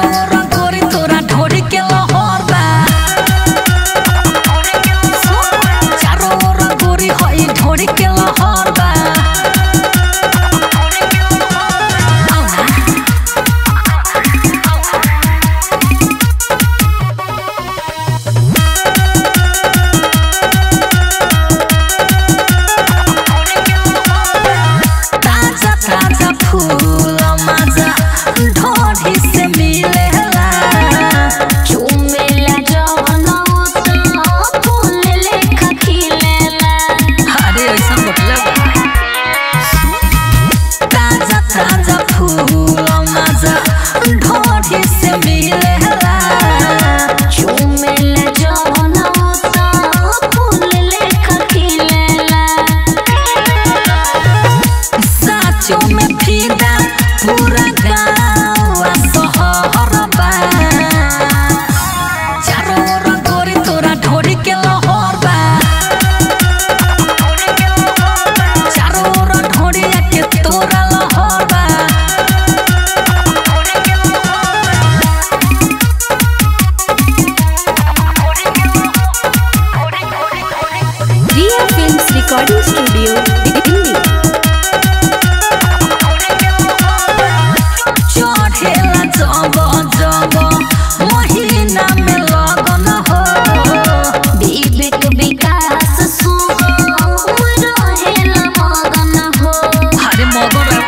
चारों ओर गोरी तोरा ढोरी के लहर बा चारों ओर गोरी हई ढोरी के लहर बा पूरा गाँव शहर बा चारों ओर गोरी तोरा ढोरी के लहर बा चारों ओर ढोरी के तोरा लहर बा रिया फिल्म्स रिकॉर्डिंग स्टूडियो दिल्ली। चढ़ेला जब जब महीना में लगन हो विवेक विकास रहेला मगन हो। अरे मगन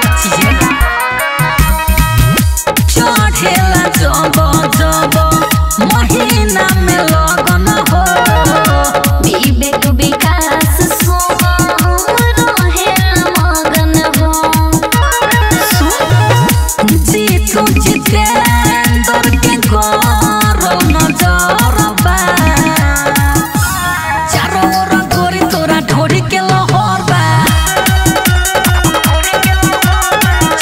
चढ़ेला जब जब महीना में लगन हो विवेक विकास रहेला मगन हो। जीतू जितेंद्र के गौरव नजर बा चारों ओर गोरी तोरा ढोरी के लहर बा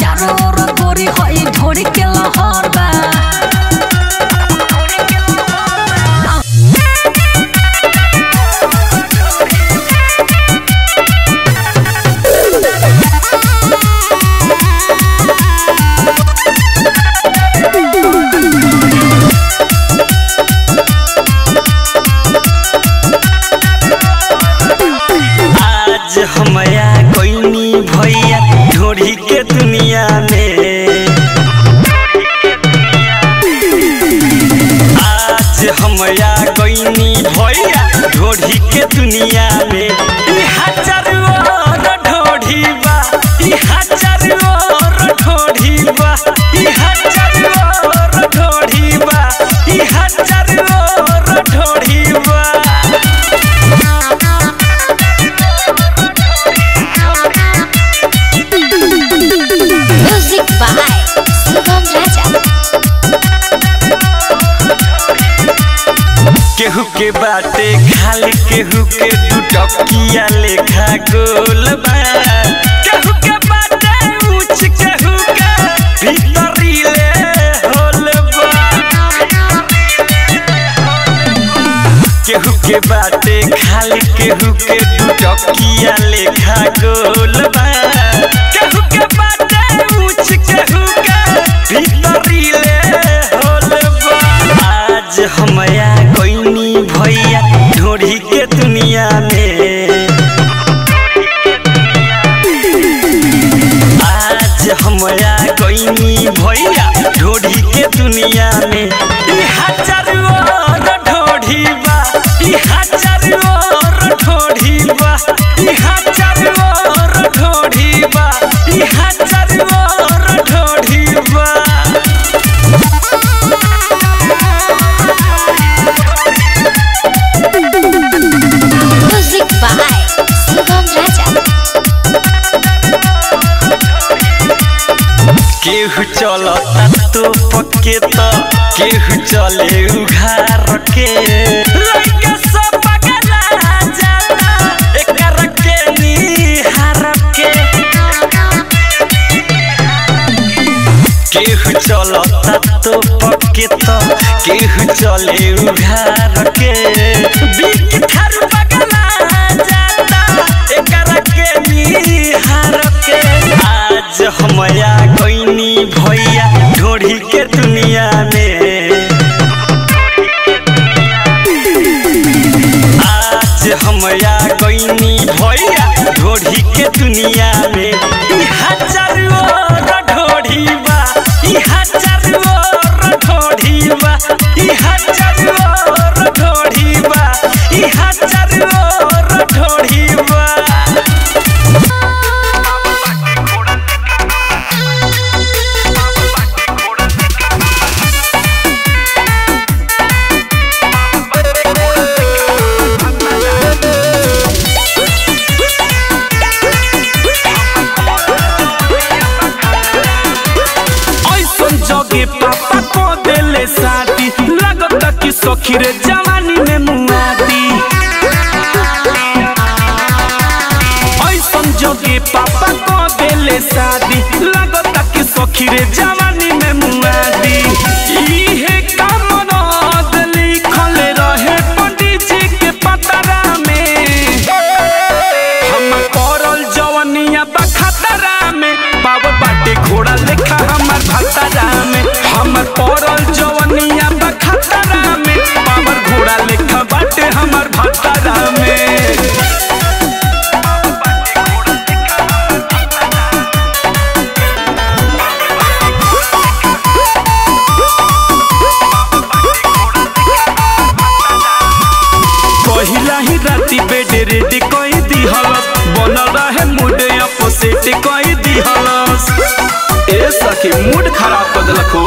चारों ओर गोरी हई ढोरी के लहर बा हमया कोइनी भैया ढोरी के दुनिया में आज हमया कोइनी भैया ढोरी के दुनिया में हजार और ढोरी बा हजार और ढोरी बा हजार और ढोरी बा हजार और ढोरी बा केहू के बाटे खाल केहू के टुटकिया लेखा गोल बा केहू के बाटे ऊंच केहू के भीतरी ले होल बा केहू के बाटे खाल केहू के टुटकिया लेखा गोल बा केहू के बाटे ऊंच केहू के भीतरी ले होल बा आज हमया कोइनी भैया ढोरी के दुनिया में आज हमया कोइनी भैया ढोरी के दुनिया में हजार और ढोरी बा हजार और ढोरी बा हजार और ढोरी बा हजार और ढोरी बा केहू चलता तो पक्के तो केहू चले उघार के लइका सब पगला जाला एकर के निहार के केहू चलता तो पक्के तो केहू चले उघार के बिक थार पगला जाला एकर के निहार के आज हमया कोइनी भैया ढोरी के दुनिया में को देले साथी लगता कि सखी रे जवानी में मुआती ऐसन जोगे पापा को देले शादी लगता कि सखी रे जवानी में मुआती इहे काम रात लिखल रहे पंडित जी के पतरा में हम करल जवनिया बखतरा में बाबा बाटे घोड़ा लेखा हमार भतरा में हम करल जवनिया बखतरा में बाबा घोड़ा लेखा बाटे हमार भतरा में पहिला ही राती बेड रेडी कोई दी हलस बन रहे मूड अपोजिट कोई दी हलस ए सखी मूड खराब कर देलको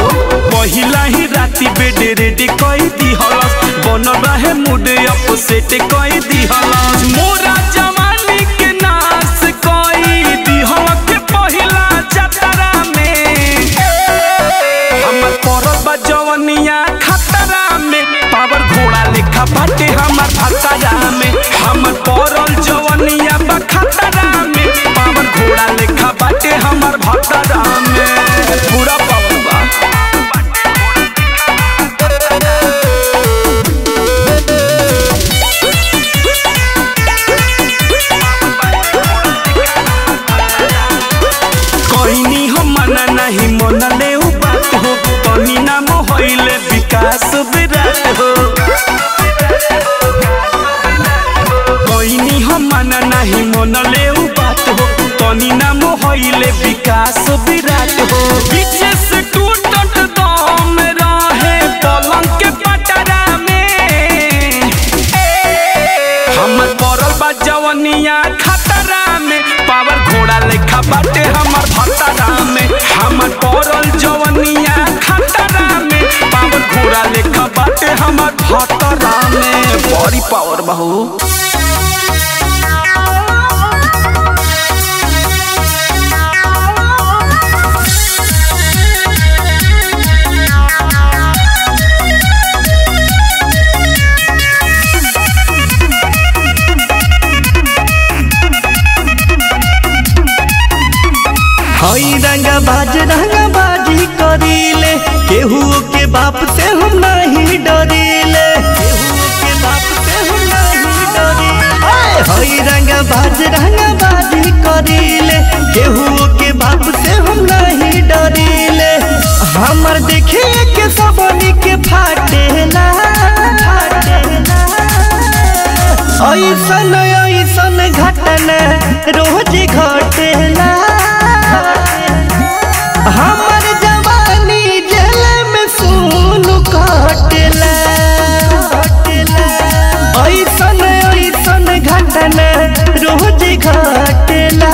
पहिला ही राती बेड रेडी कोई दी हलस बन रहे मूड अपोजिट कोई दी हलस मोरा जवानी के नाश कोई दी हलस के पहिला जतरा में हमर परब जवनिया खतरा में पावर घोड़ा लेखा बाटे हमार भतरा में हमर परल जवनिया बखतरा में पावर घोड़ा लेखा बाटे हमार भतरा में पूरा पावर बा कहनी हम मना नहीं मन ले बात हो तनी नाम होइले विकास विराट हो कहनी हम मना नहीं मन ले बात हो तनी नाम होइले विकास विराट हो पीछे से टूटत दम रहे पलंग के पटरा में हमर परल बा जवनिया खतरा में पावर घोड़ा लेखा बाटे हमार भतरा में हमर परल जवनिया खतरा में पावर घोड़ा लेखा बाटे हमार भतरा में बड़ी पावर बहू हई रंगाबाजी करीले केहू के बाप से हम नहीं डरीले हई रंगाबाजी करीले केहू के बाप से हम नहीं डरीले हमर देखे के सबनी के फाटेला ऐसन घटना रोज घटेला हमर जवानी जेल में सुन कटेला ऐसन घटना रोज घटेला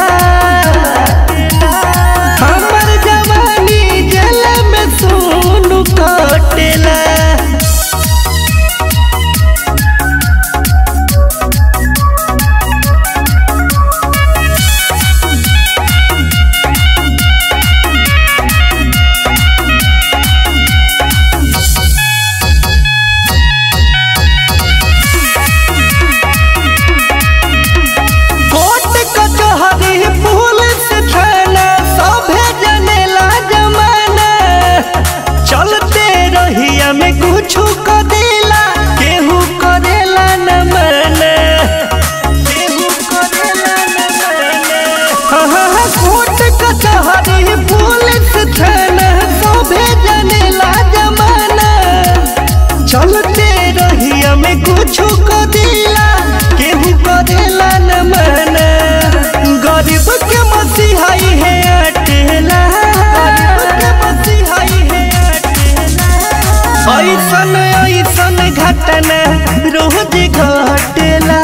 हमर जवानी जेल में सुन कटेला में कुछ कदेला केहू करेला न माने केहू करेला न माने कोर्ट कचहरी पुलिस थाना सभे जनेला जमाना चलते रहिया में कुछ कदेला केहू करेला न माने गरीब के मसीहाई है अटेला ऐसन घटना रोज घटेला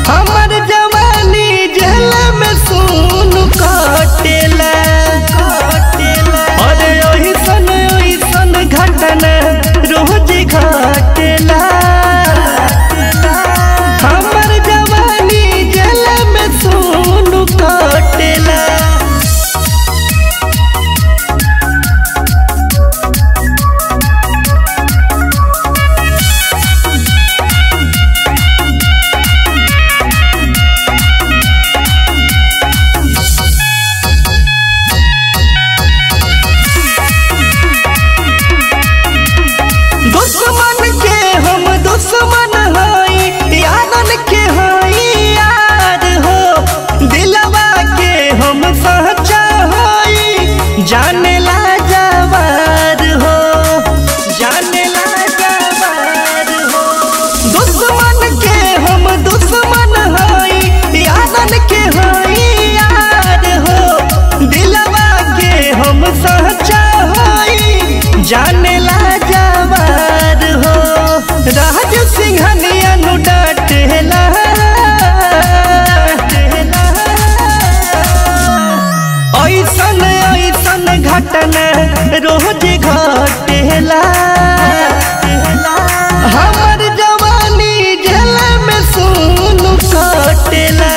हमर जवानी जेल में सुन कटेला अरे ऐसन घटना रोज घटेला हमर जवानी जेल में सुन कटेला जाने ला जवार हो राज सिंघनिया नु डाटेला ऐसन ऐसन घटना रोज घटेला हमर जवानी जेल में सुन कटेला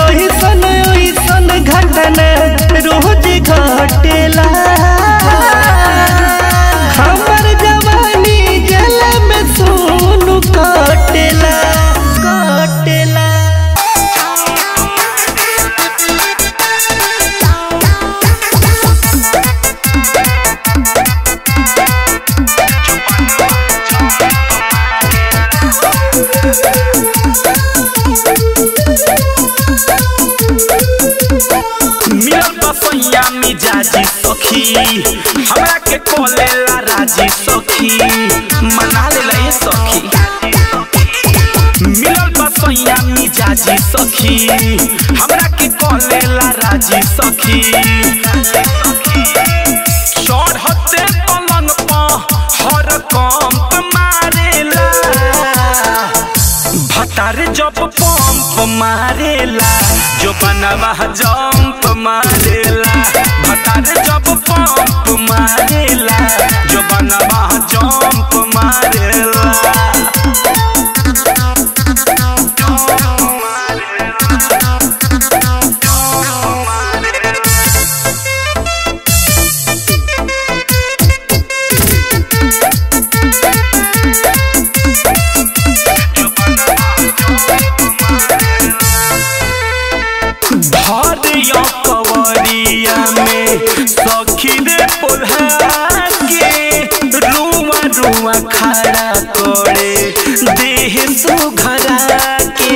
ऐसन ऐसन घटना रोज घटेला हमर जवानी जेल में सुन कटेला कटेला। मिजाजी सखी हमरा के कोलेला राजी सखी मना ले सखी मिलल बसैया मिजाजी सखी हमरा के कोलेला राजी सखी चढ़ते पलंग पर हर कंप मारेला भतार जब पंप मारेला जो बनवा जंप मारेला भतार जब पंप मारेला जो बनवा जंप मारेला। कवरिया में सखी रे पोल्हा के रुआ रुआ खड़ा करे देह सुघरा के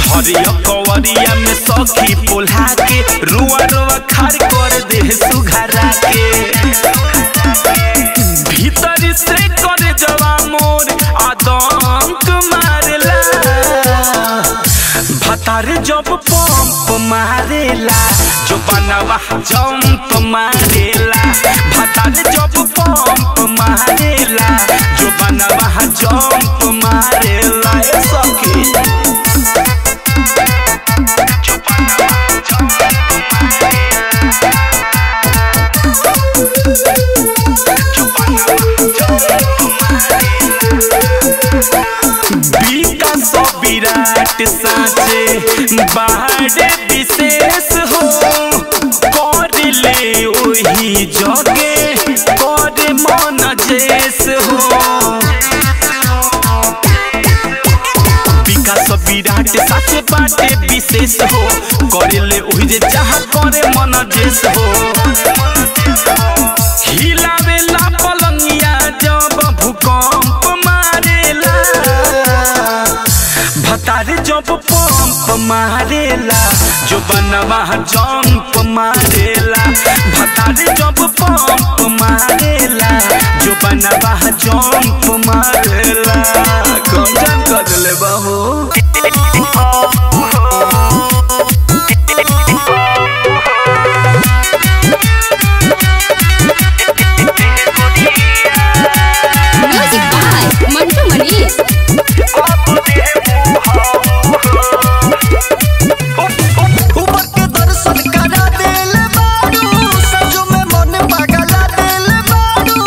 धरिया कवरिया में सखी पोल्हा के रुआ रुआ खड़ा कर देह सुघरा के भीतर से करे जवा मोर आदंक मारला भतार जब पंप मारेला जो बनवा जंप मारेला भतार जब पंप मारेला जो बनवा जंप मारेला सखी विराट साचे बाहर विशेष हो कर ले वही जगे कर मन जैस हो विकास विराट साचे बाटे विशेष हो कर ले वही जे जहाँ करे मन जैस हो हिलावेला पलंगिया जब भूकंप मारेला भतार जब पंप मारेला जो बनवा जंप मारेला भतार जब पंप मारेला जो बनवा जंप मारेला गजन कर ले बाबू म्यूजिक बाय मंटू मनीष ऊपर के दर्शन करा देले बारू सजो में मन पगला देले बारू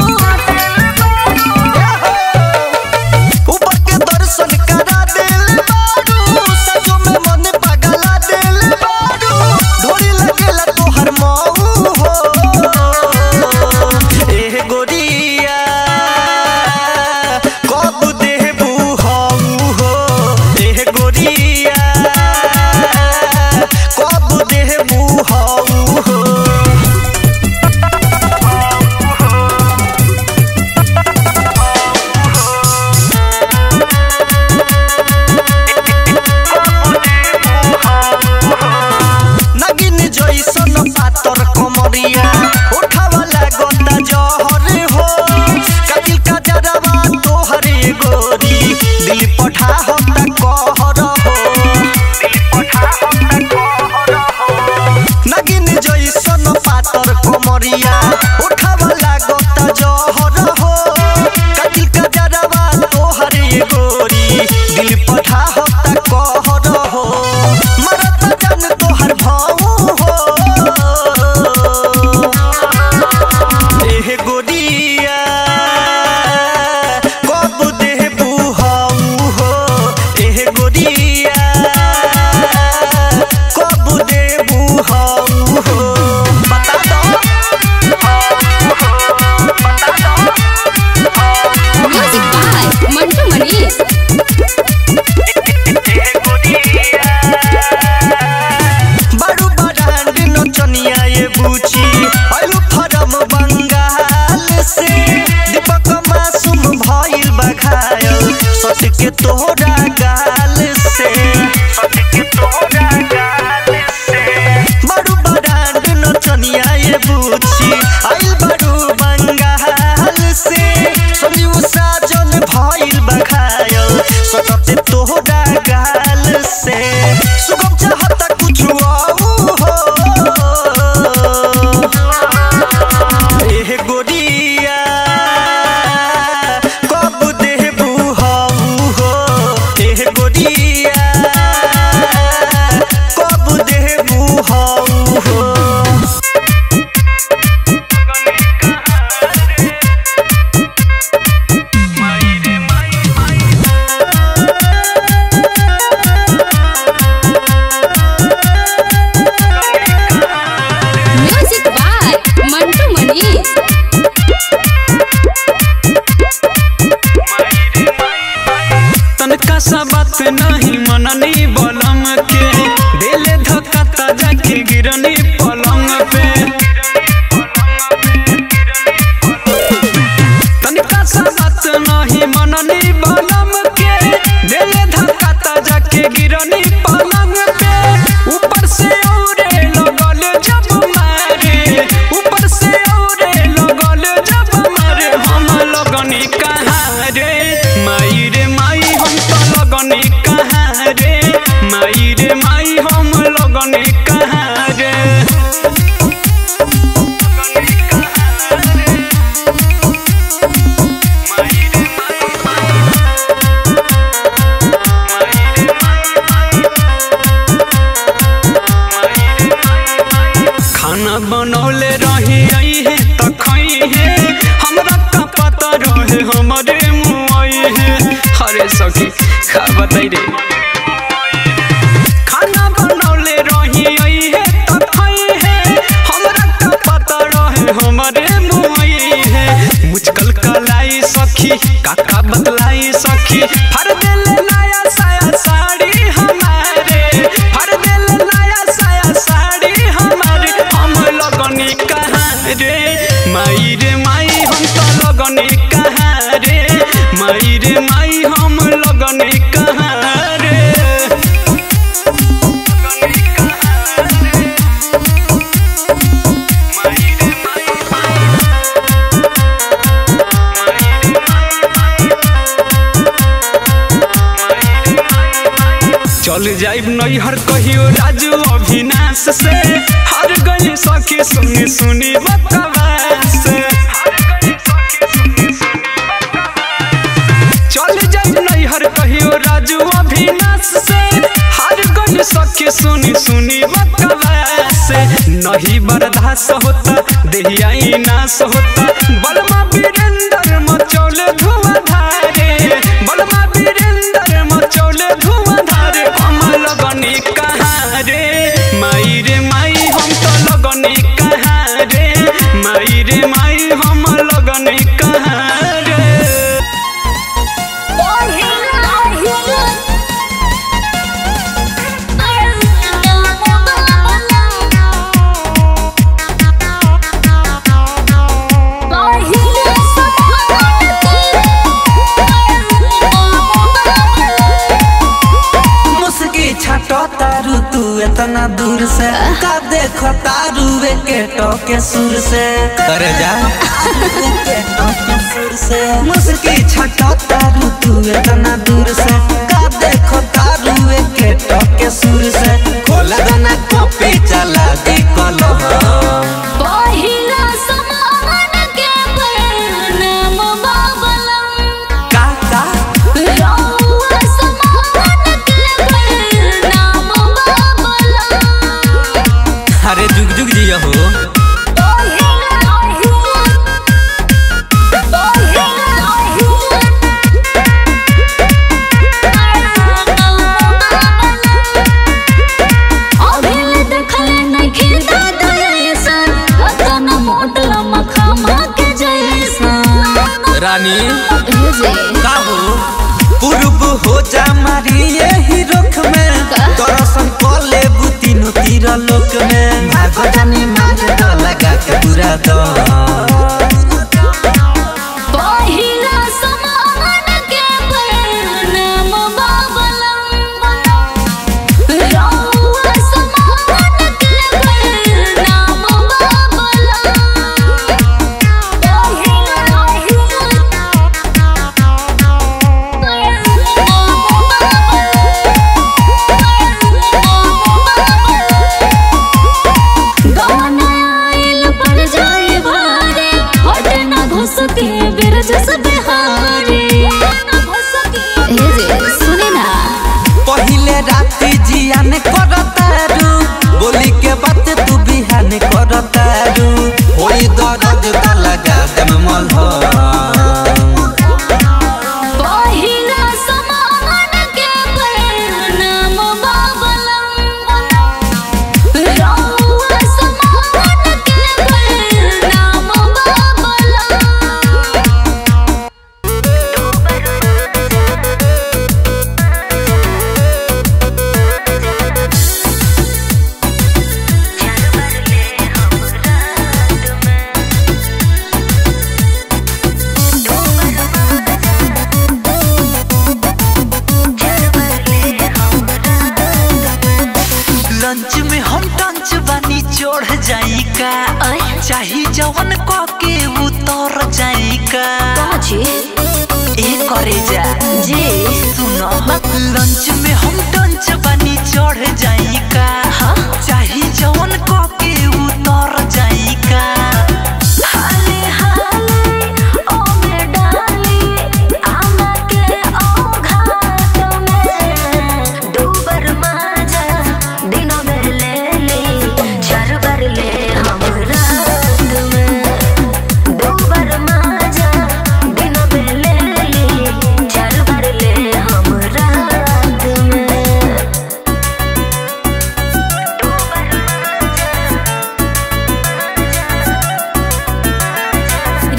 तोहरा गाल से बड़ू बरांड नचनिया ये बूची आइल बड़ू बंगाल से संजीव साजन भइल बखायल सकते तोहरा गाल से सुगम चाहता कुछ आऊ हो ए गोरिया कब देबू हाऊ हो ए गोरिया कब देबू हाऊ हो म्यूजिक बाय मंटू मनीष। तनका सा बात नहीं मननी बलम के दिले धक्का ताजा के गिरनी पलंग पे तनका सा बात नहीं मननी बलम के दिले धक्का ताजा के गिरनी पलंग पे ऊपर से औरे लगल जब मारे ऊपर से औरे लगल जब मारे हम लगनी कहाँ रे माई रे माई हम तो लगनी कहाँ रे माई रे माई हम लगनी कहाँ रे खाना बनौले रही आई है तो खई है हमरा का पता रहे हमारे मुँह है अरे सखी खा बताई रे खाना बनौले रही आई है तो खई है हमरा का पता रहे हमारे मुँह है मुझकल कलाई सखी काका बतलाई सखी फर देले नया साया साड़ी हमारे फर देले नया साया साड़ी हमारे हम लगनी कहाँ रे माई रे माई हम तो लगनी कहाँ रे माई रे माई हम लगनी कहाँ रे चल जाइब नैहर कहियो राजू अविनाश से हर गई सखी सुनी सुनी बकवास चल जाइब नैहर कहियो राजू अविनाश से हर गई सखी सुनी सुनी बकवास नहीं बर्दाश्त होता देहिया नाश होता बलमा वीरेंद्र मचौले धुआं धारे बलमा वीरेंद्र मचौले धुआं धारे हम लगनी कहाँ रे माई रे माई हम तो लगनी कहाँ रे माई रे माई हम लगनी कहाँ रे तारू तू इतना दूर से का देखो तारू के टोके सुर से करे जा के टोके सुर से मुस्की छटो तारू तू इतना दूर से का देखो तारू के टोके सुर से खोला गाना कॉपी चला दी कलो पहिला समान के परिणाम बाबलम का का रौआ समान के परिणाम बाबलम अरे जुग जुग जिया हो रानी का हो पूर्व हो जा मारी यही रुख में दर्शन कर ले तीनों तीर लोक में भागो जानी मार दो लगा के पूरा दो पहिला समान के परिणाम हम टंच बनी चढ़ जाई का चाही जवन को के उतर जाई का ए करे जा जी सुनो लंच में हम टंच बनी चढ़ जाई का चाही जवन को के उतर जाई का हाले हाले ओ में डाली आमा के ओ घाट में दूबर माजा दिनों में ले ली चार बार ले हम रात में दूबर माजा दिनों में ले ली चार बार ले हम रात में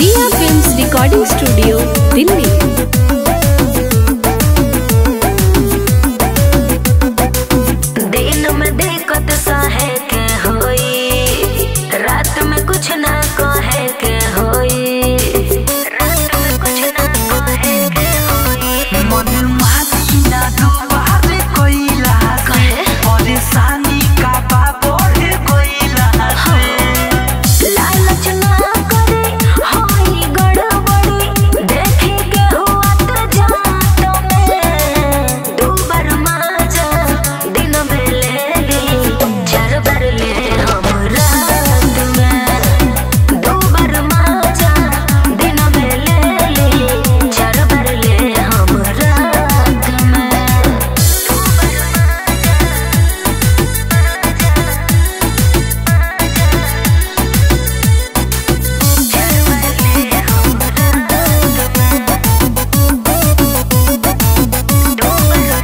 रिया फिल्म्स रिकॉर्डिंग स्टूडियो दिल्ली। दिन में देखत साहे के होई रात में कुछ ना कहे के होई रात में कुछ ना कहे के होई मन मानी ना दोबारे कोइला कहे परेशानी का बा बढ़े कोइला लालच ना करे होई गड़बड़ी देखे के हुआ तो जात में दूबर माजा दिन में ले ली चार बार ले हम रात में दूबर माजा दिन में ले ली चार बार ले हम रात में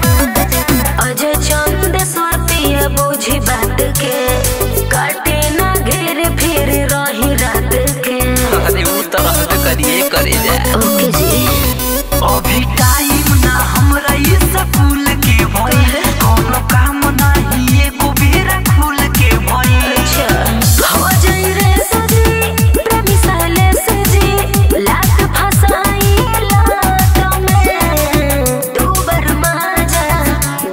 अजय चंद स्वाति बुझी बात के काटे ना घेर फिर रही रात के अरे वो तरह से करिए करे जा ओके जी अभी टाइम ना हमरा ये स्कूल के भई कोनो काम नहीं एगो बेरा खुल के भई हो जाई रे सजी प्रेमी साले सजी लात फसाई लात में दूबर माजा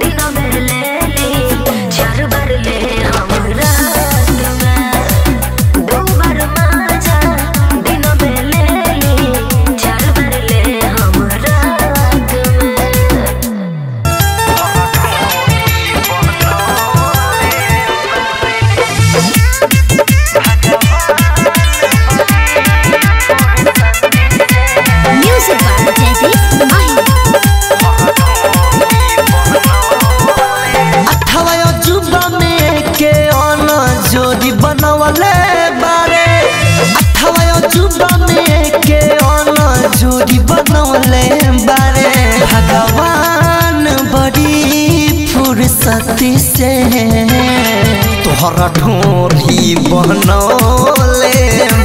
दिन में ले ली चार बार ले हम रात में दूबर माजा दिन में ले ली चार बार ले हम रात में म्यूजिक बाय जयदीप माही। अठावा जुबा में के अन जोड़ी बनवले बारे अठावा जुबा में के अन जोड़ी बनवले बारे भगवान बड़ी फुर्सती से तोहरा ढोरी बनौले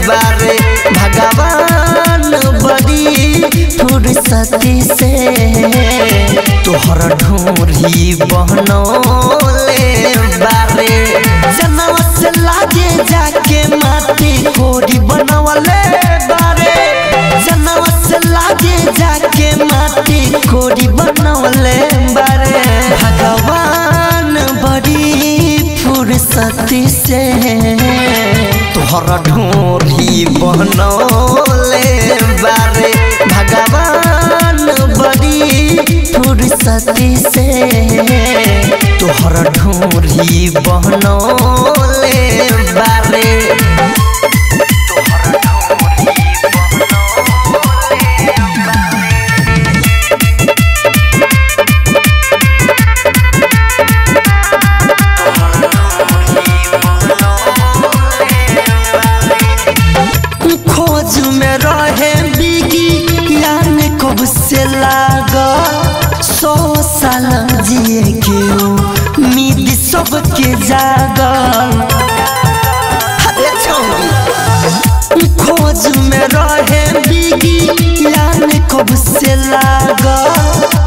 बारे भगवान बड़ी फुर्सती से तोहरा ढोरी बनौले बारे जनवा से लागे जाके माटी कोरी बनवले बारे जनवा से लागे जाके माटी कोरी बनवले बारे भगवान बड़ी फुर्सती से तोहरा ढोरी बनौले बारे भगवान बड़ी फुर्सती से तोहरा ढोरी बनौले बारे खोज में रहे बिगी यान कब से लागा 100 साल जिए के उम्मीद सबके जागल अरे छौरी खोज में रहे बिगी यान कब से लागा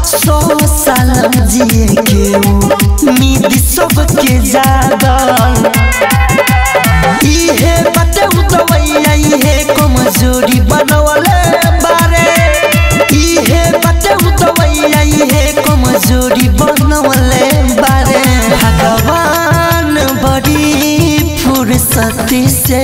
100 साल जिए के उम्मीद सबके जागल इहे बटे उतवैया इहे कमजोरी बनवले बारे इहे बटे उतवैया इहे कमजोरी बनवले बारे भगवान बड़ी सती से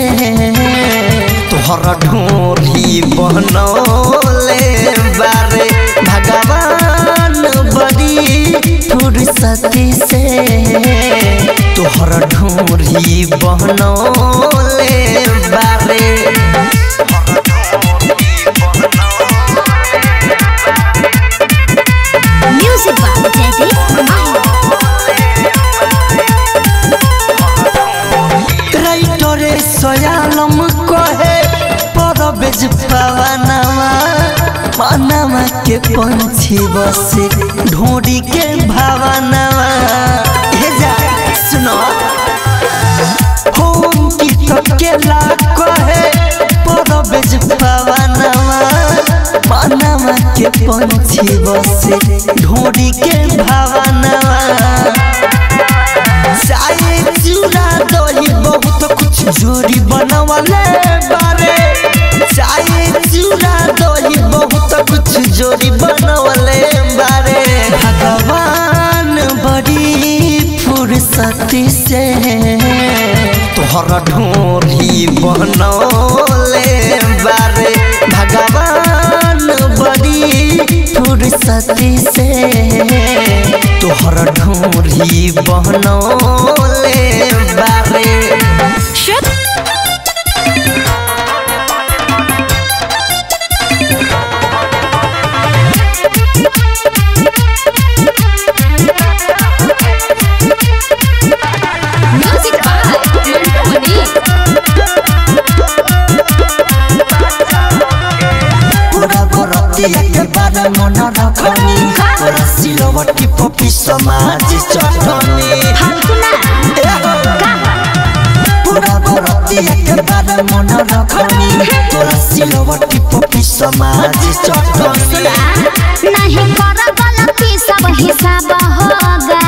तोहरा ढोरी बनौले बारे भगवान बड़ी फुर्सती से तोहरा ढोरी बनौले बारे म्यूजिक राइटरे सयालम कहे परबेज पवनवा पनवा के पंछी बसे ढोरी के भावनवा हे जा सुनो होम की तकेला कहे परबेज पवनवा पनवा के पंछी बसे ढोरी के भावनवा चाय चूड़ा दही बहुत कुछ जोड़ी बनवले बारे चाय चूड़ा दही बहुत कुछ जोड़ी बनवले बारे भगवान बड़ी फुर्सती से तोहरा ढोरी बनौले बारे भगवान बड़ी फुर्सती से तोहरा ढोरी बनौले बारे म्यूजिक पूरा बरतिया के बारे मन रखनी पूरा सिलवटी पपी समाज चटनी पूरा बरतिया के बारे मन रखनी पूरा सिलवटी पपी समाज चटनी नहीं कर गलती सब हिसाब होगा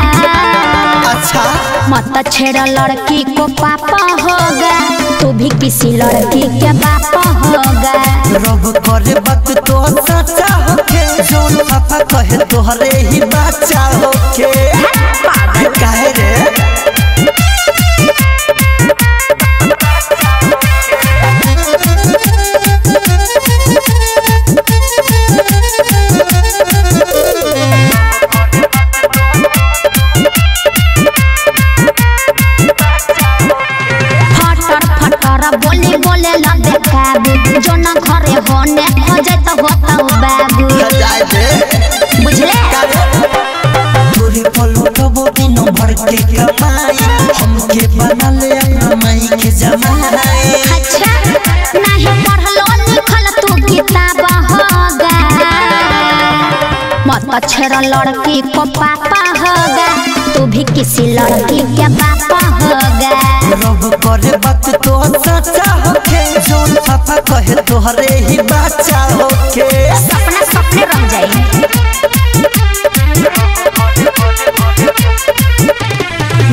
अच्छा मत छेड़ लड़की को पापा होगा तू भी किसी लड़की के बाप होगा रब करे बात तो सच्चा होके जोन पापा कहे तोहरे ही बच्चा होके काहे रे बोले बोले लगे काबू जो न घरे होने खोजे तो होता बाबू बुझले तोरे पलो कबो दिनो भर के कमाई हमके बना ले अपना माई के जमाई अच्छा नहीं पढ़लो लिखल तू किताब होगा मत छेड़ लड़की को पापा होगा तू भी किसी लड़की के बाप होगा रब करे बात तो सच्चा होके जोन पापा कहे तोहरे ही बच्चा होके सपना सपने रह जाए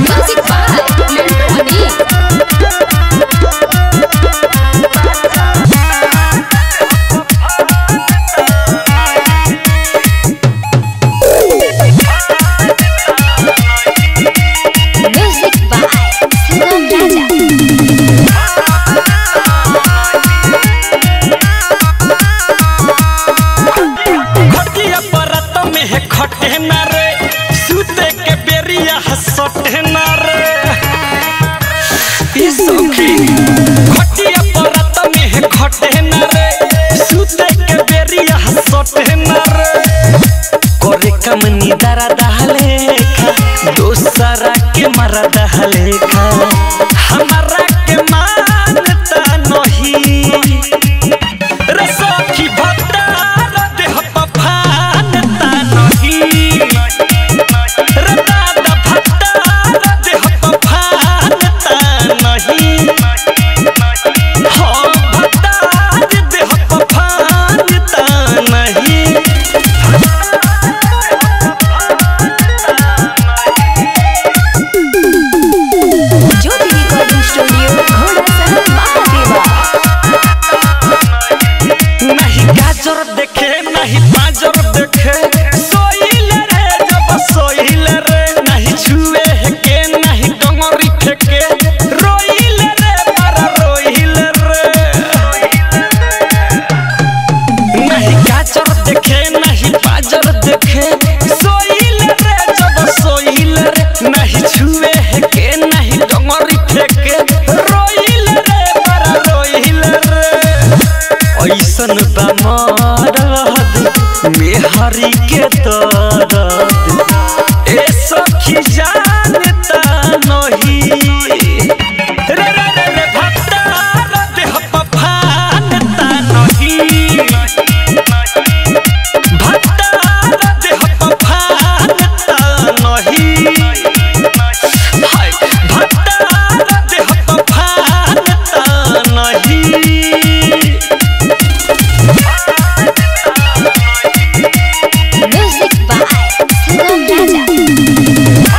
म्यूजिक खटे ना रे सूते के बेरिया हसटे ना रे ये सखी खटिया परत में खटे ना रे सूते के बेरिया हसटे ना रे करे कम निदारा दहले खा दोसरा के मरा दहले खा हमारा के मानता नहीं रे सखी भत्ता देह पफानता नहीं रे दादा भत्ता देह पफानता नहीं हाँ भत्ता देह पफानता नहीं ज्योति मेहरी के दर्द ए सखी जानता नहीं रे रे रे रे भत्ता देह पफानता नहीं भत्ता देह पफानता नहीं हाय भत्ता देह पफानता नहीं म्यूजिक बाय सुगम राजा।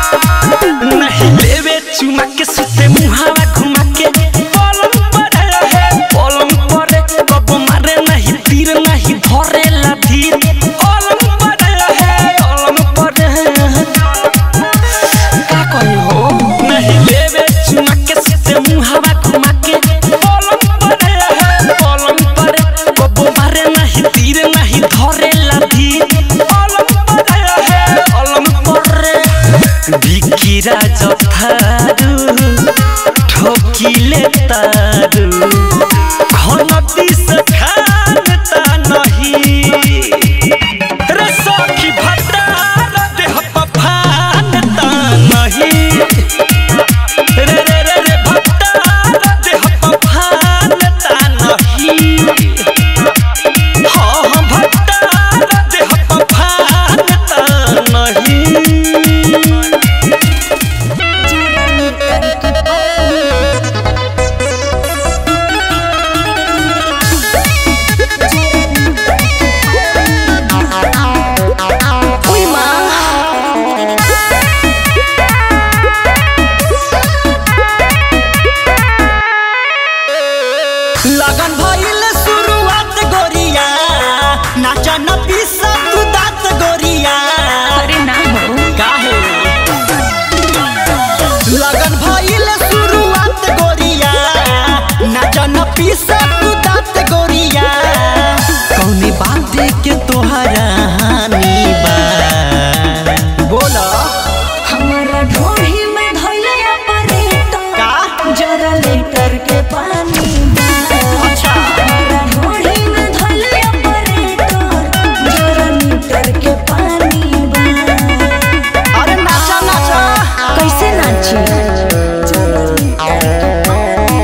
नहीं लेवे चुमा के सुते मुहावा घुमा के पलंग पर है पलंग पर कब मारे नहीं तीर नहीं धरे लाठी पलंग पर है पलंग पर का कोई हो नहीं लेवे चुमा के सुते मुहावा घुमा के पलंग पर है पलंग पर कब मारे नहीं तीर नहीं धरे लाठी पलंग पर है पलंग पर बिकिरा जथारू ठोकिले तारू घनती से खानता नहीं रे सखी भत्ता देह पफानता नहीं रे रे रे रे भत्ता देह पफानता नहीं हाँ हाँ भत्ता देह पफानता नहीं लगन भइल शुरुआत गोरिया नाचा न पीसा तू दात गोरिया अरे ना हो काहे लगन भइल शुरुआत गोरिया नाचा न पीसा तू दात गोरिया कौने बात के तोहरा हानि बा बोला हमारा ढोही में धइले ऑपरेटर का जरा लेटर के पानी अच्छा हमारा ढोही में धइले ऑपरेटर जरा लीटर के पानी अरे नाचा नाचा कैसे नाची जरा लीटर के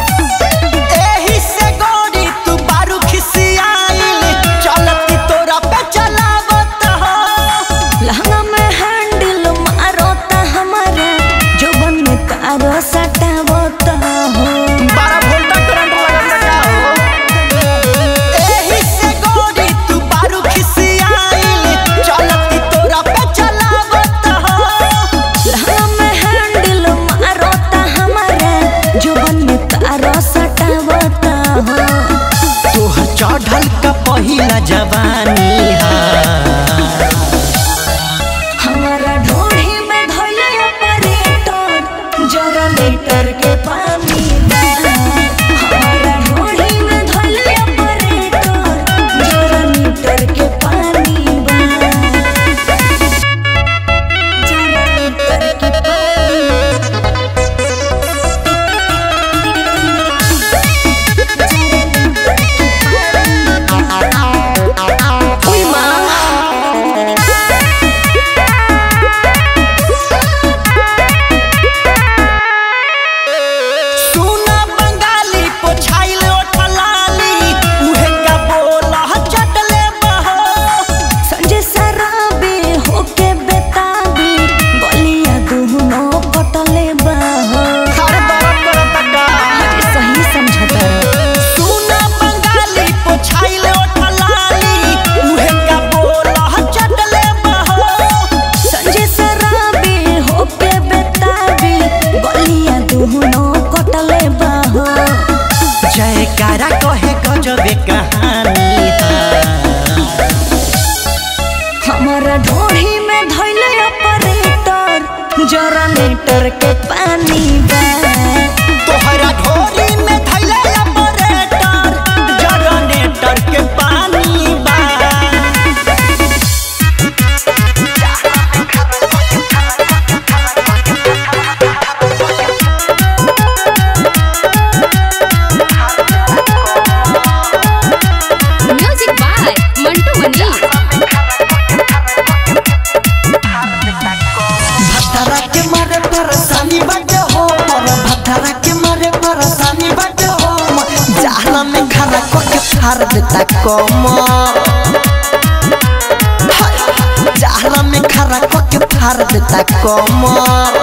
एही से गोरी तू बारू खिसियाइल चलती तोरा पे चलावत हो लहंगा में हैंडल मारोता हमारा जोबन में तारो सटावता हो 12 वोल्ट करंट लगता हो एही से गोरी तू बारू खिसियाइल चलती तोरा पे चलावत हो लहंगा में हैंडल मारोता हमारा जोबन में तारो सटावता हो तोहर चढ़ल का पहिला जवानी हा हमारा ढोढ़ी में धइले ऑपरेटर जरा लीटर के पानी हमारा ढोढ़ी में धइले ऑपरेटर जरा लीटर के पानी जरा लीटर के पानी ओई मां सुना बंगाली पोछाइल ओठलाली उहे का बोला चटले बहो संजय सराबे होके बेताबी बलिया दुनो पटले बाहो हर दरद करत का अरे सही समझता सुना बंगाली पोछाइल ओठलाली उहे का बोला चटले बहो संजय सराबे होके बेताबी बलिया दुनो पटले बाहो जयकारा कहे गजबे कहानी हमारा ढोढ़ी में धइले ऑपरेटर जरा लीटर के पानी बा तोहरा ढोरी में धइले ऑपरेटर जनरेटर के पानी बा मनी। भतारा के मारे परेशानी बाटे हो मोर, भतारा के मारे परेशानी बाटे हो मोर, जहला में खड़ा करके फाड़ देता कमर, जहला में खड़ा करके फाड़ देता कमर।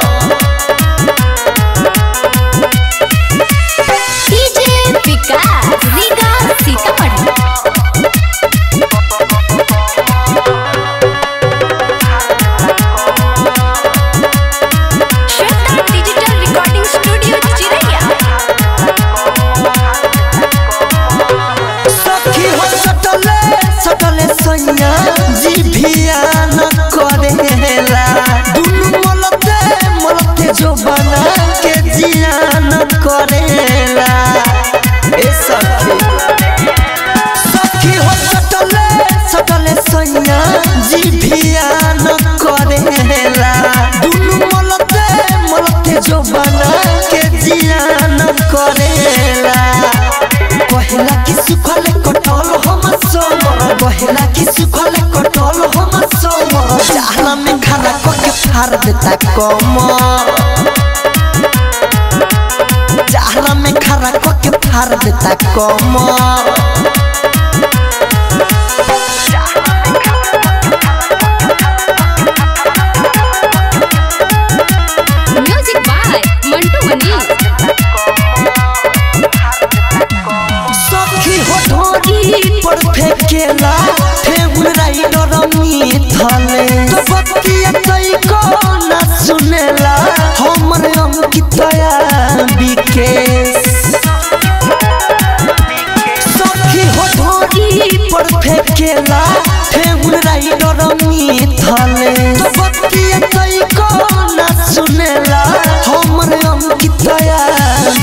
DJ Vikas Riga Sitamarhi. Shweta digital recording studio Chiraiya. सखी हो सटले सटले सैया जी भिया न करेला, दुनु मलते मलते जो बना के जिया न करेला। ए सखी हो सटले सटले सैया जी भिया न करेला, दुनु मलते मलते जो बना के जिया न करेला। कहला कि सुखले कटल हम सोमर, कहला कि सुखले कटल हम सोमर, जहला में खड़ा करके फाड़ देता कमर, जहला में खड़ा करके फाड़ देता कमर। म्यूजिक बाय मंटू मनी। सखी हो ढोरी पर फेंकेला फेगुन राइडर मिथले, तो बतिया कई को ना सुनेला हमर अंकितया विकेश। सखी हो ढोरी पर फेंकेला फेगुन राइडर मिथले, तो बतिया कई को ना सुनेला हमर अंकितया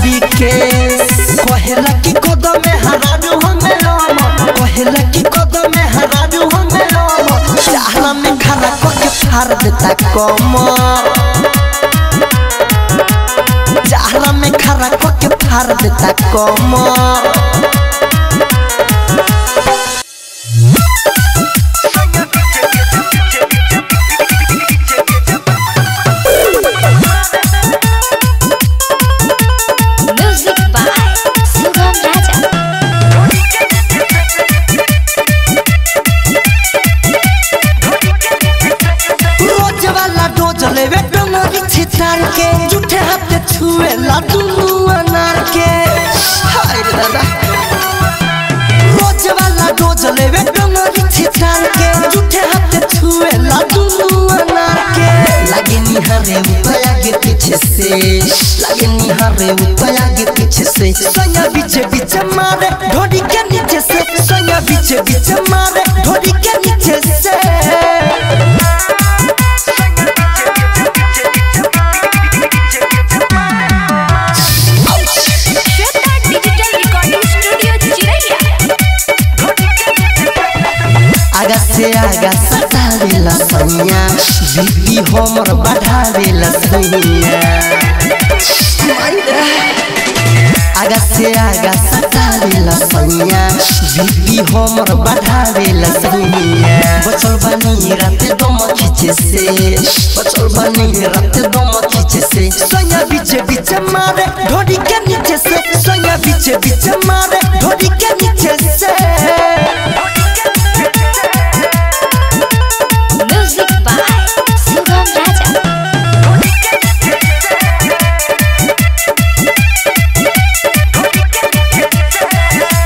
विकेश। कहला कि कदम में हरारू हमें राम, कहला कि कदम में हरारू हमें राम, जहला में खड़ा करके फाड़ देता कमर, जहला में खड़ा करके फाड़ देता कमर। म्यूजिक बाय सुगम राजा। रोज वाला डोज लेवे डोंगरी छितार के, झूठे हाथ छुए ला दुनु अनार के। हाय रे दादा, रोज वाला डोज लेवे डोंगरी छितार के, झूठे हाथ छुए ला दुनु अनार के। लागे निहारे उतया के पीछे से, लागे निहारे उतया के पीछे से, सोया बीचे बीचे मारे ढोरी के नीचे से, सोया बीचे बीचे मारे ढोरी के नीचे से। श्वेता डिजिटल रिकॉर्डिंग स्टूडियो चिरैया। आगा से आगा सतावेला सैया, बीबी हमर बढ़ावेला सैया। आगा से आगा सतावेला सैया, बीबी हमर बढ़ावेला सैया। बचल बानी राते दम खींचे से, बचल बानी राते दम खींचे से, सैया बीचे बीचे मारे ढोरी के नीचे से, सैया बीचे बीचे मारे ढोरी के नीचे से। म्यूजिक बाय सुगम राजा।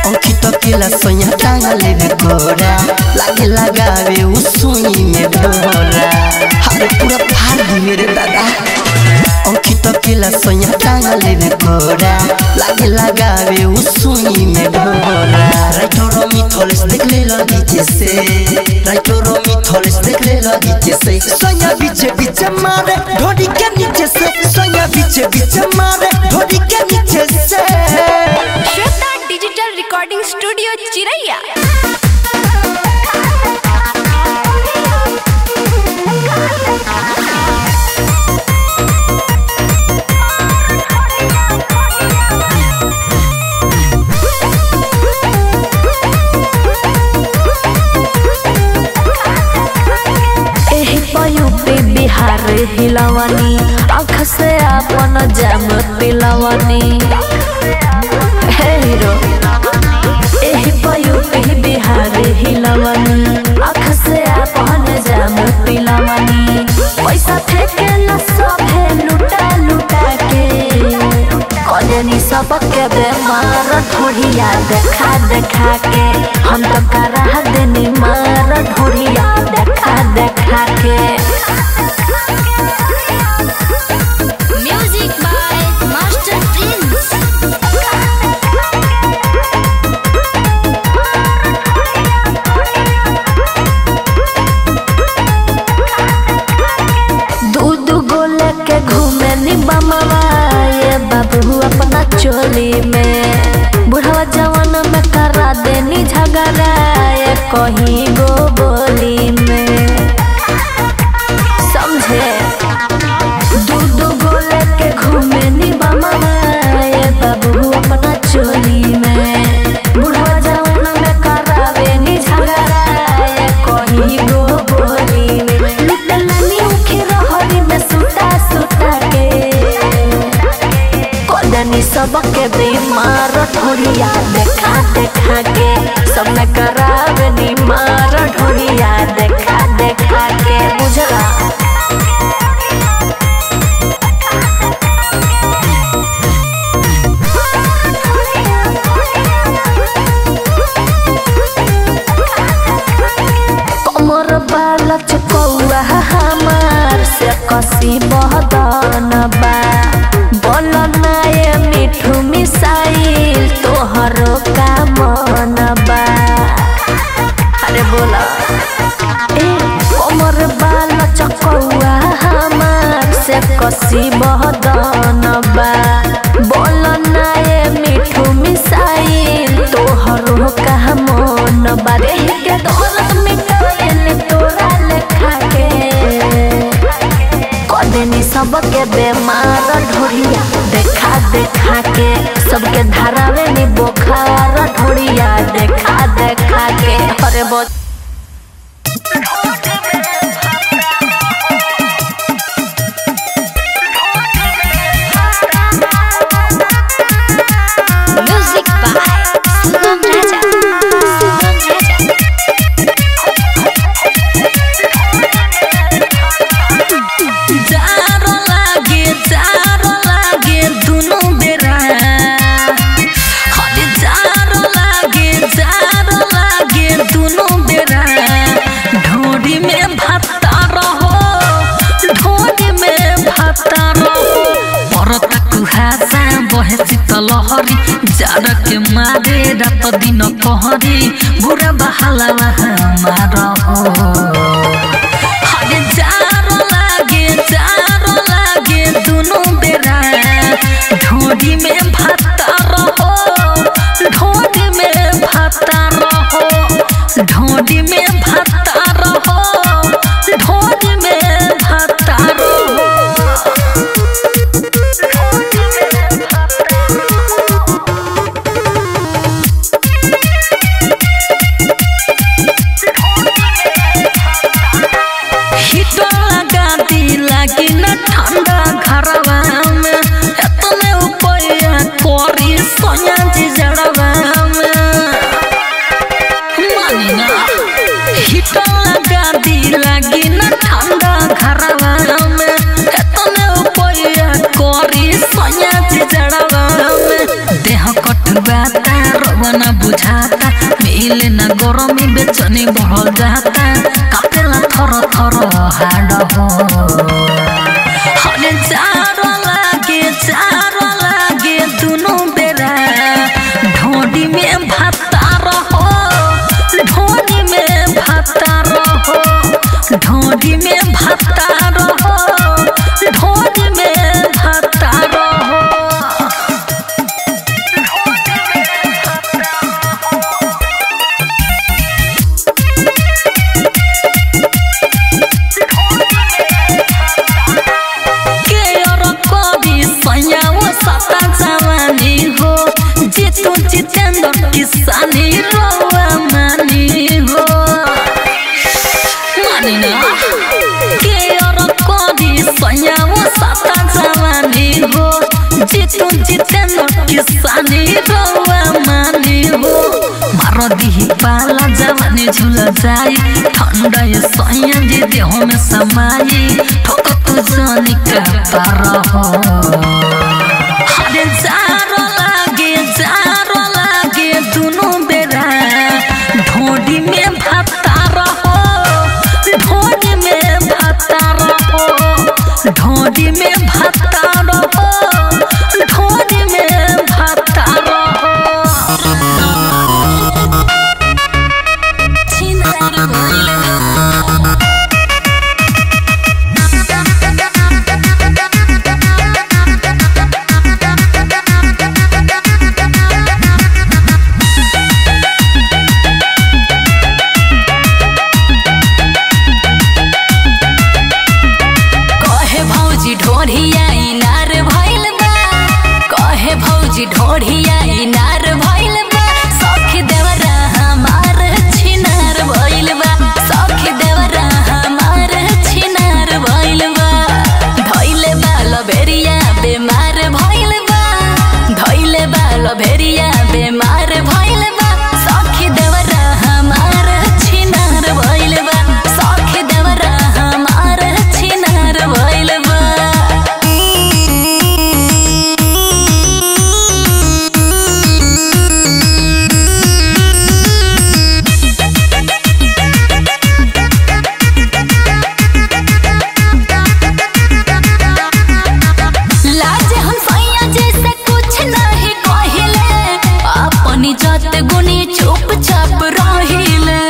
अंकित केला सोया टांगा लेवे कोरा, लागे लगावे उ सुई में ढोरा, हरे पूरा फाड़ दिए रे दादा। अंकित केला सोया टांगा लेवे कोरा, लागे लगावे उ सुई में ढोरा। राइटरो मिथोलेस देख ले नीचे से, राइटरो मिथोलेस देख ले नीचे से, सोया बीचे बीचे मारे ढोरी के नीचे से, सोया बीचे बीचे मारे ढोरी के नीचे से। श्वेता डिजिटल रिकॉर्डिंग स्टूडियो चिरैया। पिलवनी आँख से अपन जाम पिलवनी हे हीरो एही यूपी बिहार हिलवनी आँख से अपन जाम पिलवनी पैसा फेंके न सभे लुटा लुटा के कजनी सबके बेमार ढोढ़िया देखा देखा के हम तो करा देनी मार ढोढ़िया देखा देखा के। Music by Master Prince. दूध गोले के घूमे नी बमवा ये बाबू अपना चोली में बुढ़वा जवान में करा देनी झगड़ा ये कहीं गो बोली में समझे। दूध गोले के घूमे नी बमवा ये बाबू अपना चोली में बुढ़वा जवान में करा देनी झगड़ा ये कहीं गो बोली में लुटलानी उखे रहरी में सुता सुता के कदनी सबके बीमार ढोढ़िया देखा देखा के सब में करावे नी मार ढोढ़िया देखा देखा के बुझला। कमर बाला चकौआ हमार से कसी बहदन बा बोल ना ये मिठू मिसाइल तोहरो का मन बा अरे बोला ए कमर बाला चकौआ हमार से कसी बहदन बा बोल ना ये मिठू मिसाइल तोहरो का मन बा रे के दौलत मिटाइल तोरा लेखा के कदनी सबके बेमार ढोढ़िया देखा देखा के सबके धरावे नी बोखार ढोढ़िया देखा देखा के। अरे म्यूजिक बाय सुगम राजा। जारो लागे दुनु बेरा हरे जारो लागे दुनु बेरा ढोरी में भाता रहो परत कुहासा बहे शीतलहरी जार के मारे रात दिन कहरी बुरा बहाला हमार हरे जारो लागे दुनु बेरा ढोरी में भाता रहो ढोरी में भाता रहो ढोरी में भाता रहो ढोरी में भाता रहो। लागी न ठंडा घरवा में एतने उपाया कोरी सोया जी जड़वा में मानी ना हिटो लगा दी लागी न ठंडा घरवा में एतने उपाया कोरी सोया जी जड़वा में देह कटुआता रवना बुझाता मिले ना गरमी बेचनी बढ़ जाता कापेला थर थर हाड हो हरे जारो लागे दुनु बेरा ढोडी में भाता रहो ढोडी में भाता रहो ढोडी में भाता रहो ढोडी में भाता रहो। ही पाला जवानी झूल जाई ठंडा ये सैया जी देह में समाई ठोक तू जानी का पार हो अरे जारो लागे दोनों बेरा ढोडी में भाता रहो ढोडी में भाता रहो ढोडी में भाता रहो ढोडी में भाता रहो ढोढ़िया इनार भइल बा कहे भौजी ढोढ़िया इनार भइल बा सखी देवरा हमार छिनार भइल बा सखी देवरा हमार छिनार भइल बा धइले बा लभेरिया बेमार भइल बा धइले बा लभेरिया बेमार भइल बा सखी देवरा हमार छिनार भइल बा सखी देवरा हमार छिनार भइल बा जात गुनी चुपचाप रहिले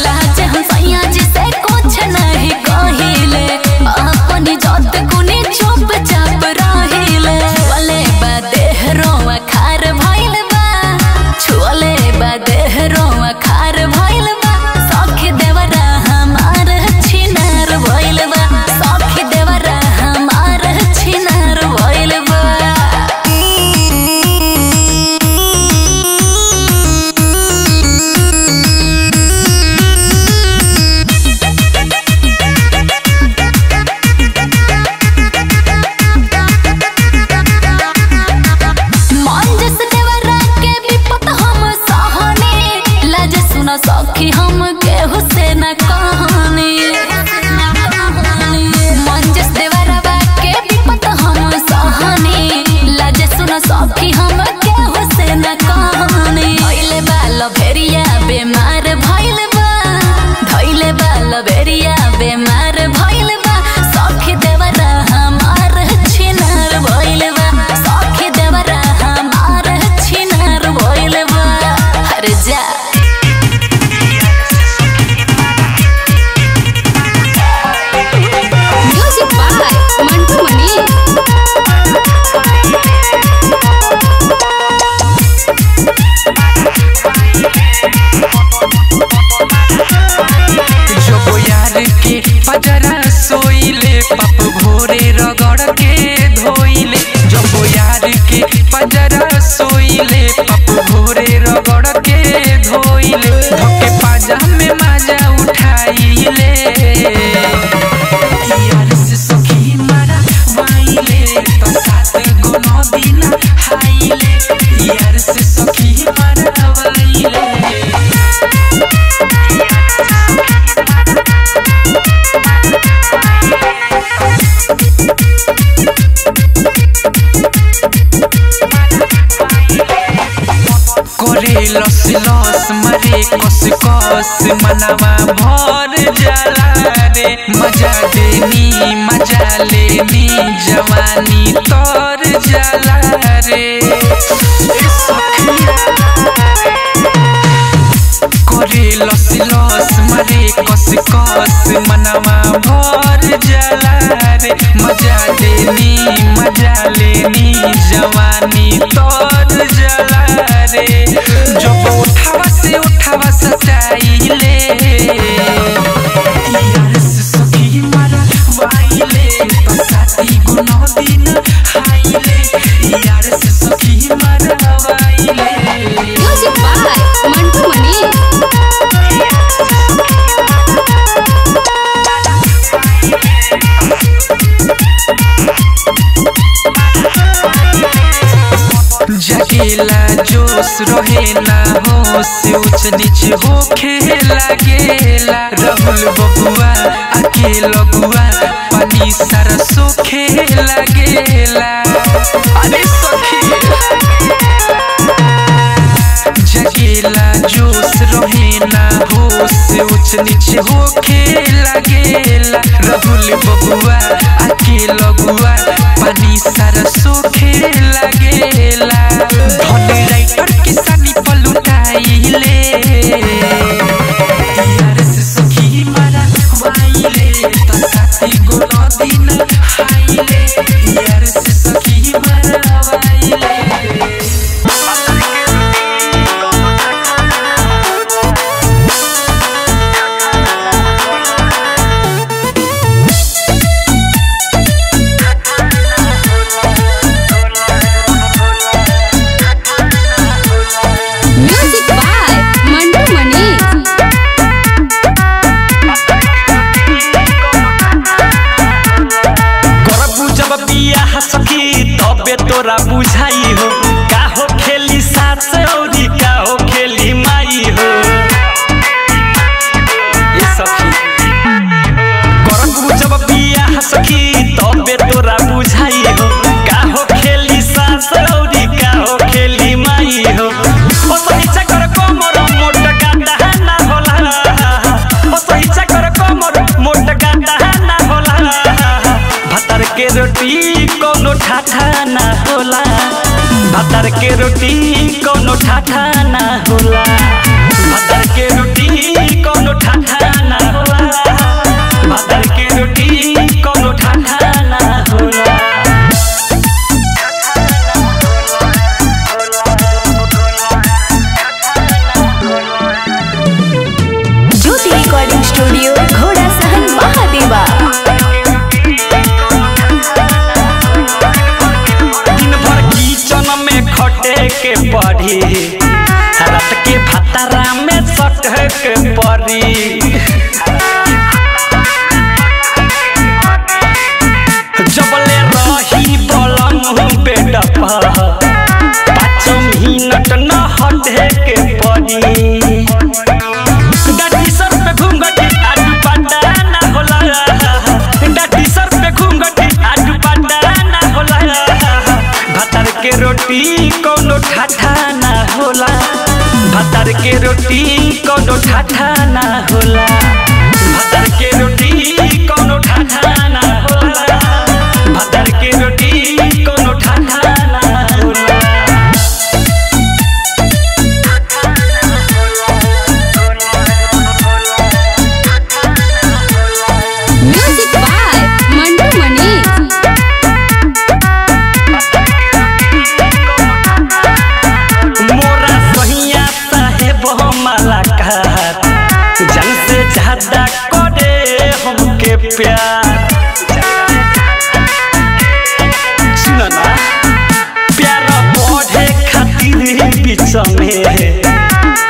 लाज हम सैया जी से कुछ नहीं कहिले अपनी जात गुनी चुपचाप रहिले छुअले बा देहरों खार भइल बा छुअले बा देहरों खार भइल बा सखी देवरा हमार छिनार भइल बा सखी देवरा हमार छिनार भइल बा सखी हम केहू से न कहानी मंजस देवरवा के विपत हम सहनी लाजे सुन सखी हम केहू से न कहानी धइले बा लभेरिया बेमार भइल बा धइले बा लभेरिया बेमार भइल बा सखी देवरा हमार छिनार भइल बा सखी देवरा हमार छिनार भइल बा हर जा पजरा सोइले पप भोरे रगड़ के धोइले जब यार के पजरा सोइले पप भोरे रगड़ के धोइले धोके पाजा में माजा उठाइले यार से सखी मारा वाइले तो साथ गो नदी ना हाइले यार से सखी मारा वाइले करे लस लस मरे कस कस मनवा भर जाला रे मजा लेनी जवानी तोर जाला रे करे लस लस मरे कस कस मनवा भर जाला रे मजा लेनी जवानी तोर जाला रे जब उठावा सटाइले यार से सखी मारा वाइले तो साथी गुनो दिन हाइले यार से सखी मारा वाइले म्यूजिक बाय मंटू मनी जगेला जोश रहे ना होश ऊंच नीच होखे लागेला राहुल बबुआ आके लगुआ पानी सारा सोखे लागेला अरे सखी जगेला जोश रहे ना होश ऊंच नीच होखे लागेला राहुल बबुआ आके लगुआ पानी सारा सोखे लागेला धन राइटर किसानी पलुटाइले यार से सखी मारा वाइले त साथी गो दिन हाइले यार से सखी मारा वाइले तोरा बुझाई हो का हो खेली सास औरी का हो खेली माई हो ये सखी करबू जब बियाह सखी तबे तोरा बुझाई हो का हो खेली सास औरी का हो खेली माई हो ओ सही चकर कोमर मोट गांडा ना होला ओ सही चकर कोमर मोट गांडा ना होला भतर के रोटी कोनो ठाठा ना होला भतर के रोटी कोनो ठाठा ना होला भतर के रोटी कोनो ठाठा ना होला भतर के रोटी कोनो ठाठा ना होला ज्योति रिकॉर्डिंग स्टूडियो घोड़ा सहन महादेवा खटे के पड़ी रात के भतरा में सट के पड़ी जबले रही बलम बेड पर 5 मिनट न हटे के पड़ी डाटी सर पे घूंघटी आडू पाटा ना होला डाटी सर पे घूंघटी आडू पाटा ना होला भतर के रोटी कोनो ठाठा ना होला भतर के रोटी कोनो ठाठा ना होला भतर के रोटी कोनो ठाठा ना होला भतर के रोटी कोनो ठाठा ना होला म्यूजिक बाय मंटू मनी जन से ज्यादा करे हमके प्यार सुनो ना प्यार बढ़े खातिर बीच में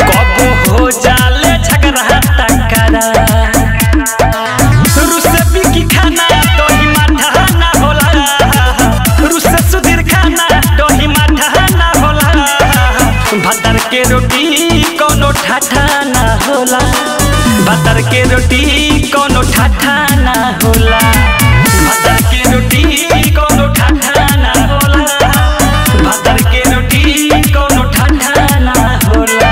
कब हो जाले झगड़ा टकरा रुसे बिकी खाना दही माठा ना होला रुसे सुधीर खाना दही माठा ना होला भतर के रोटी कोनो ठाठा ना होला भतर के रोटी कोनो ठाठा ना होला भतर के रोटी कोनो ठाठा ना होला भतर के रोटी कोनो ठाठा ना होला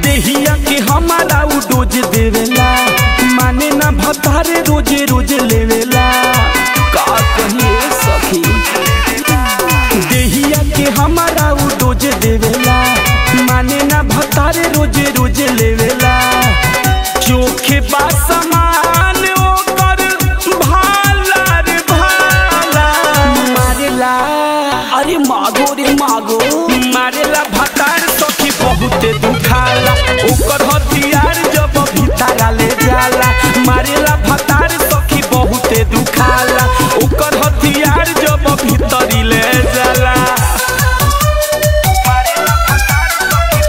देहिया के हमारा उ डोज देवेला माने ना भतारे रोजे रोजे लेवेला का कहिए सखी देहिया के हमारा उ डोज देवेला माने ना भतारे रोजे रोजे लेवेला चोखे बा समान ओकर भाला रे भाला मारेला अरे मागो रे मागो मारेला भतार सखी बहुते दुखाला ओकर हथियार जब भीतर ले जाला मारेला भतार सखी बहुते दुखाला ओकर हथियार जब भीतर ले जाला मारेला भतार सखी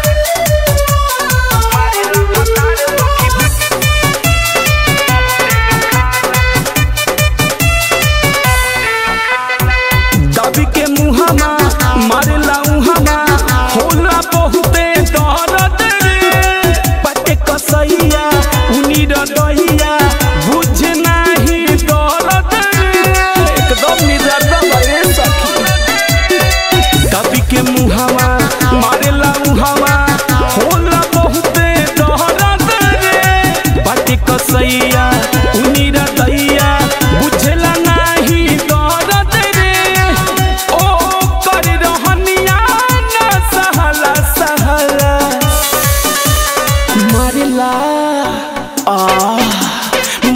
कसैया उनीरा दैया बुझला नाही दर्द रे ओ कर रहनिया ना सहला सहला मारिला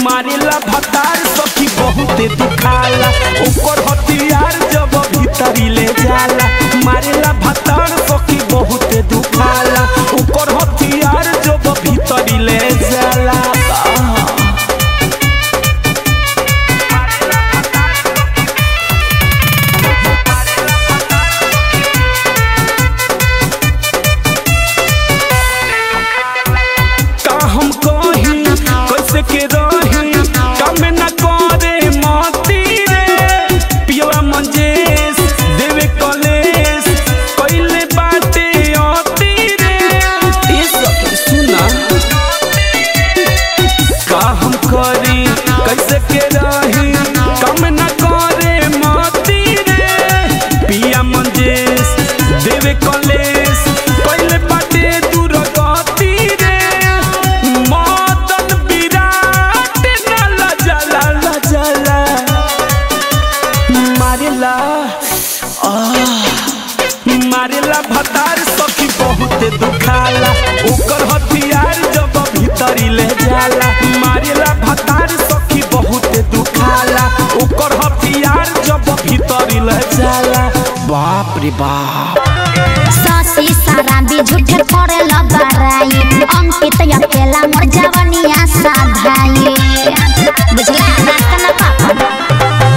मारिला भतार सखी बहुते दुखाला ऊपर हथियार जब भीतरी ले जाला मारिला भतार सखी बहुते दुखाला ऊपर हथियार जब भीतरी ले जाला का हम कही कैसे के रही काम न करे मती रे पियवा मंजेश देवे कलेश कइले बाटे अति रे ये सब सुना का हम करी कैसे के रही काम न करे मती रे पिया मंजेश देवे कलेश कइले बाटे दूर गति रे मदन विराट ना लजला लजला मारेला मारेला भतार सखी बहुते दुखाला ओकर हथियार जब भीतरी ले जाला मारेला भतार सखी बहुते दुखाला ओकर हथियार जब भीतरी ले जाला बाप रे बाप ससी सारा भी झूठे पड़े लबराई अंकित अकेला मोर जवनिया साधाई बुझला रास्ता न पापा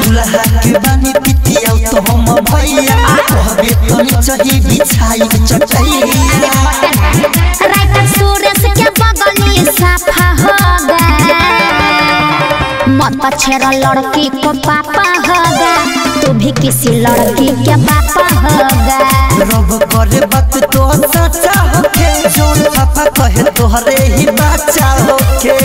दुल्हा के बानी पितिया तो हम भैया कहबे तो चाहिए बिछाई चटैया राइटर सुरेश के बगली साफा हो गया मत छेड़ा लड़की को पापा होगा तू भी किसी लड़की के पापा होगा रब करे बात तो सच्चा होके जो पापा कहे तोहरे ही बच्चा होके